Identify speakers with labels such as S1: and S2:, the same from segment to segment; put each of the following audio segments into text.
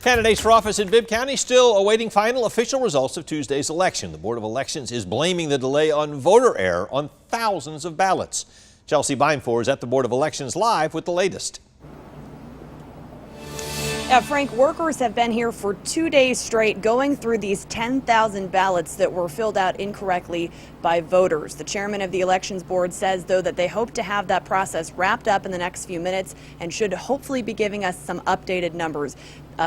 S1: Candidates for office in Bibb County still awaiting final official results of Tuesday's election. The Board of Elections is blaming the delay on voter error on thousands of ballots. Chelsea Bimefor is at the Board of Elections live with the latest.
S2: Yeah, Frank, workers have been here for 2 days straight going through these 10,000 ballots that were filled out incorrectly by voters. The chairman of the elections board says, though, that they hope to have that process wrapped up in the next few minutes and should hopefully be giving us some updated numbers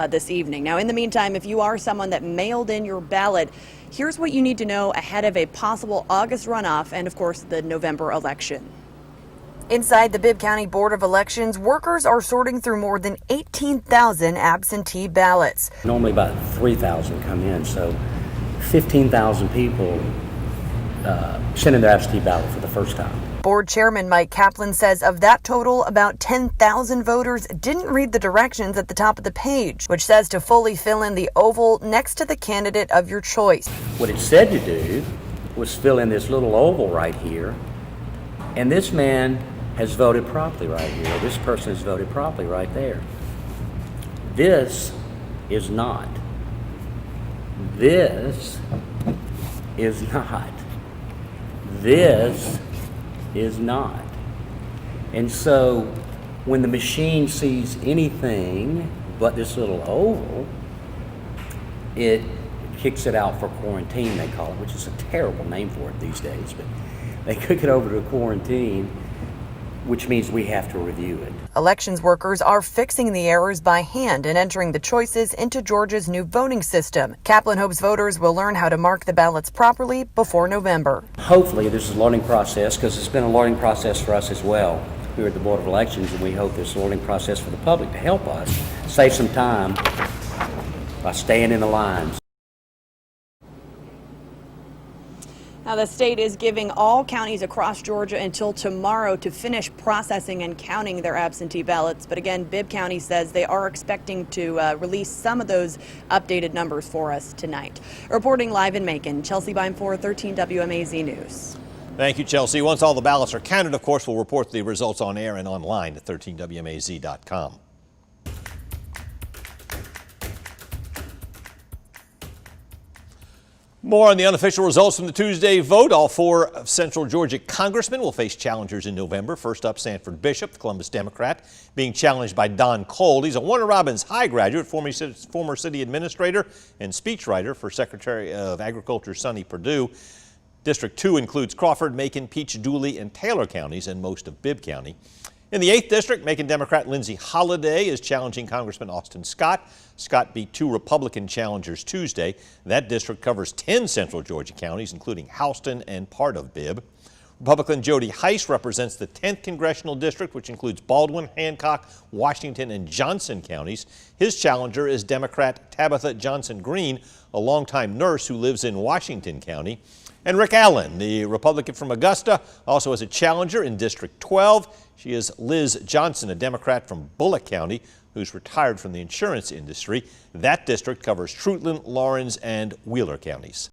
S2: this evening. Now, in the meantime, if you are someone that mailed in your ballot, here's what you need to know ahead of a possible August runoff and, of course, the November election. Inside the Bibb County Board of Elections, workers are sorting through more than 18,000 absentee ballots.
S3: Normally about 3,000 come in, so 15,000 people sent in their absentee ballot for the first time.
S2: Board Chairman Mike Kaplan says of that total, about 10,000 voters didn't read the directions at the top of the page, which says to fully fill in the oval next to the candidate of your choice.
S3: What it said to do was fill in this little oval right here, and this man has voted properly right here. This person has voted properly right there. This is not. This is not. This is not. And so when the machine sees anything but this little oval, it kicks it out for quarantine, they call it, which is a terrible name for it these days, but they kick it over to quarantine, which means we have to review it.
S2: Elections workers are fixing the errors by hand and entering the choices into Georgia's new voting system. Kaplan hopes voters will learn how to mark the ballots properly before November.
S3: Hopefully this is a learning process, because it's been a learning process for us as well here at the Board of Elections, and we hope it's a learning process for the public to help us save some time by staying in the lines.
S2: Now, the state is giving all counties across Georgia until tomorrow to finish processing and counting their absentee ballots. But again, Bibb County says they are expecting to release some of those updated numbers for us tonight. Reporting live in Macon, Chelsea Bimefor, 13 WMAZ News.
S1: Thank you, Chelsea. Once all the ballots are counted, of course, we'll report the results on air and online at 13WMAZ.com. More on the unofficial results from the Tuesday vote. All 4 Central Georgia congressmen will face challengers in November. First up, Sanford Bishop, the Columbus Democrat, being challenged by Don Cold. He's a Warner Robins High graduate, former city administrator and speechwriter for Secretary of Agriculture Sonny Perdue. District 2 includes Crawford, Macon, Peach, Dooley, and Taylor counties, and most of Bibb County. In the 8th District, Macon Democrat Lindsay Holliday is challenging Congressman Austin Scott. Scott beat 2 Republican challengers Tuesday. That district covers 10 Central Georgia counties, including Houston and part of Bibb. Republican Jody Heiss represents the 10th Congressional District, which includes Baldwin, Hancock, Washington, and Johnson counties. His challenger is Democrat Tabitha Johnson Green, a longtime nurse who lives in Washington County. And Rick Allen, the Republican from Augusta, also has a challenger in District 12. She is Liz Johnson, a Democrat from Bullock County, who's retired from the insurance industry. That district covers Troutland, Laurens, and Wheeler counties.